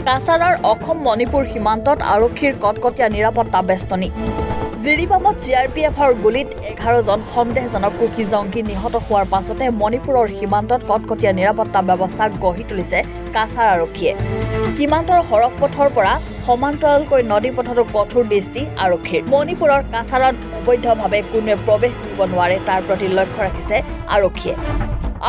কাছাৰৰ অসম মণিপুৰ সীমান্তত আৰক্ষীৰ কটকটীয়া নিৰাপত্তা বেষ্টনী। জিৰিবামত CRPFৰ গুলীত 11জন সন্দেহজনক কুকি জংকী নিহত হোৱাৰ পাছতে মণিপুৰৰ সীমান্তত কটকটীয়া নিৰাপত্তা ব্যৱস্থা গঢ়ি তুলিছে কাছাৰ আৰক্ষীয়ে। সীমান্তৰ সৰগ পথৰ পৰা সমান্তৰালকৈ নদী পথতো কঠোৰ দৃষ্টি আৰক্ষীৰ। মণিপুৰৰ কাছাৰত অবৈধভাৱে কোনোৱে প্ৰৱেশ কৰিব নোৱাৰে তাৰ প্ৰতি লক্ষ্য ৰাখিছে আৰক্ষীয়ে।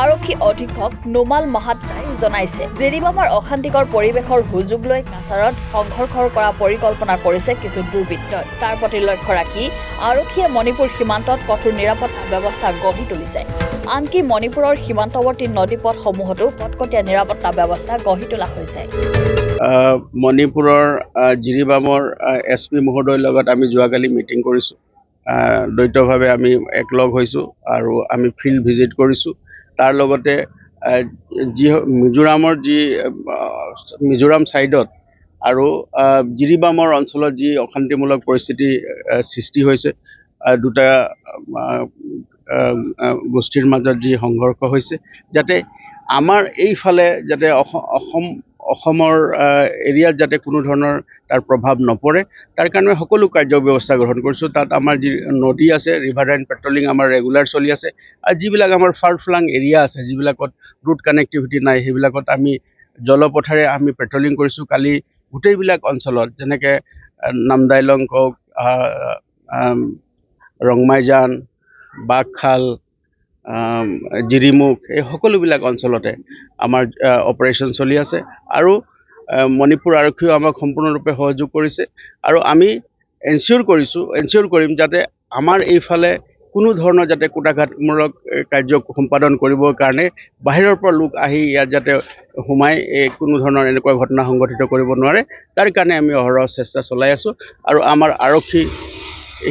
আৰক্ষী অধীক্ষক নোমাল মাহাত্ৰাই জনাইছে, জিৰিবামৰ অশান্তিকৰ পৰিৱেশৰ সুযোগ লৈ কাছাৰত সংঘৰ্ষ কৰা পৰিকল্পনা কৰিছে কিছু দুৰ্বৃত্তই। তাৰ প্ৰতি লক্ষ্য ৰাখি আৰক্ষীয়ে মণিপুৰ সীমান্তত কঠোৰ নিৰাপত্তা ব্যৱস্থা গঢ়ি তুলিছে। আনকি মণিপুৰৰ সীমান্তৱৰ্তী নদীপথসমূহতো কটকটীয়া নিৰাপত্তা ব্যৱস্থা গঢ়ি তোলা হৈছে। মণিপুৰৰ জিৰিবামৰ SP মহোদয়ৰ লগত আমি যোৱাকালি মিটিং কৰিছোঁ। দ্বৈতভাৱে আমি একলগ হৈছোঁ আৰু আমি ফিল্ড ভিজিট কৰিছোঁ। তাৰ লগতে মিজোৰাম ছাইডত আৰু জিৰিবামৰ অঞ্চলত যি অশান্তিমূলক পৰিস্থিতি সৃষ্টি হৈছে, দুটা গোষ্ঠীৰ মাজত যি সংঘৰ্ষ হৈছে, যাতে আমাৰ এইফালে যাতে অসমৰ এৰিয়াত যাতে কোনো ধৰণৰ তাৰ প্ৰভাৱ নপৰে, তাৰ কাৰণে সকলো কাৰ্য ব্যৱস্থা গ্ৰহণ কৰিছোঁ। তাত আমাৰ যি নদী আছে, ৰিভাৰ লাইন পেট্ৰলিং আমাৰ ৰেগুলাৰ চলি আছে। আৰু যিবিলাক আমাৰ ফাৰ ফ্লাং এৰিয়া আছে, যিবিলাকত ৰুট কানেক্টিভিটি নাই, সেইবিলাকত আমি জলপথেৰে আমি পেট্ৰলিং কৰিছোঁ। কালি গোটেইবিলাক অঞ্চলত যেনেকৈ নামদাইলং কওক, ৰংমাইজান, বাঘখাল, জিৰিমুখ, এই সকলোবিলাক অঞ্চলতে আমাৰ অপাৰেশ্যন চলি আছে। আৰু মণিপুৰ আৰক্ষীয়েও আমাক সম্পূৰ্ণৰূপে সহযোগ কৰিছে। আৰু আমি এনচিয়ৰ কৰিম যাতে আমাৰ এইফালে কোনো ধৰণৰ যাতে কুটাঘাতমূলক কাৰ্য সম্পাদন কৰিবৰ কাৰণে বাহিৰৰ পৰা লোক আহি ইয়াত যাতে সোমাই কোনো ধৰণৰ এনেকুৱা ঘটনা সংঘটিত কৰিব নোৱাৰে, তাৰ কাৰণে আমি অহৰহ চেষ্টা চলাই আছোঁ। আৰু আমাৰ আৰক্ষী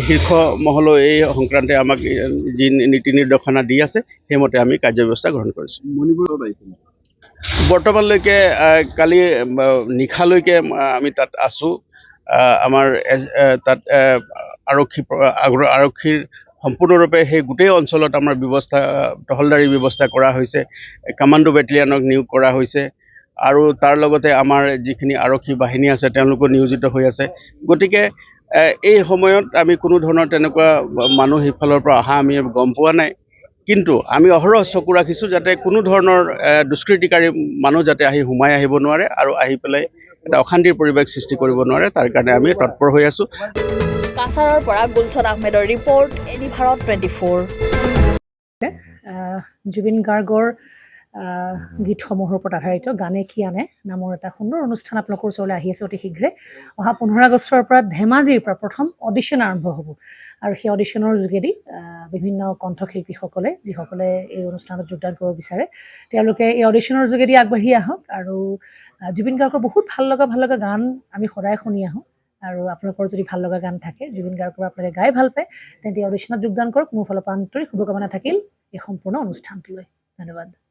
শীৰ্ষ মহলেও এই সংক্ৰান্তে আমাক যি নীতি নিৰ্দেশনা দি আছে, সেইমতে আমি কাৰ্যব্যৱস্থা গ্ৰহণ কৰিছোঁ। মণিপুৰত আহিছে বৰ্তমানলৈকে কালি নিশালৈকে আমি তাত আছোঁ। আমাৰ তাত আৰক্ষীৰ সম্পূৰ্ণৰূপে সেই গোটেই অঞ্চলত আমাৰ টহলদাৰী ব্যৱস্থা কৰা হৈছে। কামাণ্ডো বেটেলিয়ানক নিয়োগ কৰা হৈছে আৰু তাৰ লগতে আমাৰ যিখিনি আৰক্ষী বাহিনী আছে তেওঁলোকো নিয়োজিত হৈ আছে। গতিকে এই সময়ত আমি কোনো ধৰণৰ তেনেকুৱা মানুহ সিফালৰ পৰা অহা আমি গম পোৱা নাই। কিন্তু আমি অহৰহ চকু ৰাখিছোঁ যাতে কোনো ধৰণৰ দুষ্কৃতিকাৰী মানুহ যাতে আহি সোমাই আহিব নোৱাৰে আৰু আহি পেলাই এটা অশান্তিৰ পৰিৱেশ সৃষ্টি কৰিব নোৱাৰে, তাৰ কাৰণে আমি তৎপৰ হৈ আছোঁ। কাছাৰৰ পৰা গুলছন আহমেদৰ ৰিপৰ্ট, এনি ভাৰত 24। জুবিন গাৰ্গৰ গীতসমূহৰ ওপৰত আধাৰিত গানে কি আনে নামৰ এটা সুন্দৰ অনুষ্ঠান আপোনালোকৰ ওচৰলৈ আহি আছে অতি শীঘ্ৰে। অহা 15 আগষ্টৰ পৰা ধেমাজিৰ পৰা প্ৰথম অডিশ্যন আৰম্ভ হ'ব আৰু সেই অডিশ্যনৰ যোগেদি বিভিন্ন কণ্ঠশিল্পীসকলে যিসকলে এই অনুষ্ঠানত যোগদান কৰিব বিচাৰে, তেওঁলোকে এই অডিশ্যনৰ যোগেদি আগবাঢ়ি আহক। আৰু জুবিন গাৰ্গৰ বহুত ভাল লগা গান আমি সদায় শুনি আহোঁ। আৰু আপোনালোকৰ যদি ভাল লগা গান থাকে, জুবিন গাৰ্গৰ আপোনালোকে গাই ভাল পায়, তেন্তে অডিশ্যনত যোগদান কৰক। মোৰ ফালৰ পৰা আন্তৰিক শুভকামনা থাকিল এই সম্পূৰ্ণ অনুষ্ঠানটোলৈ। ধন্যবাদ।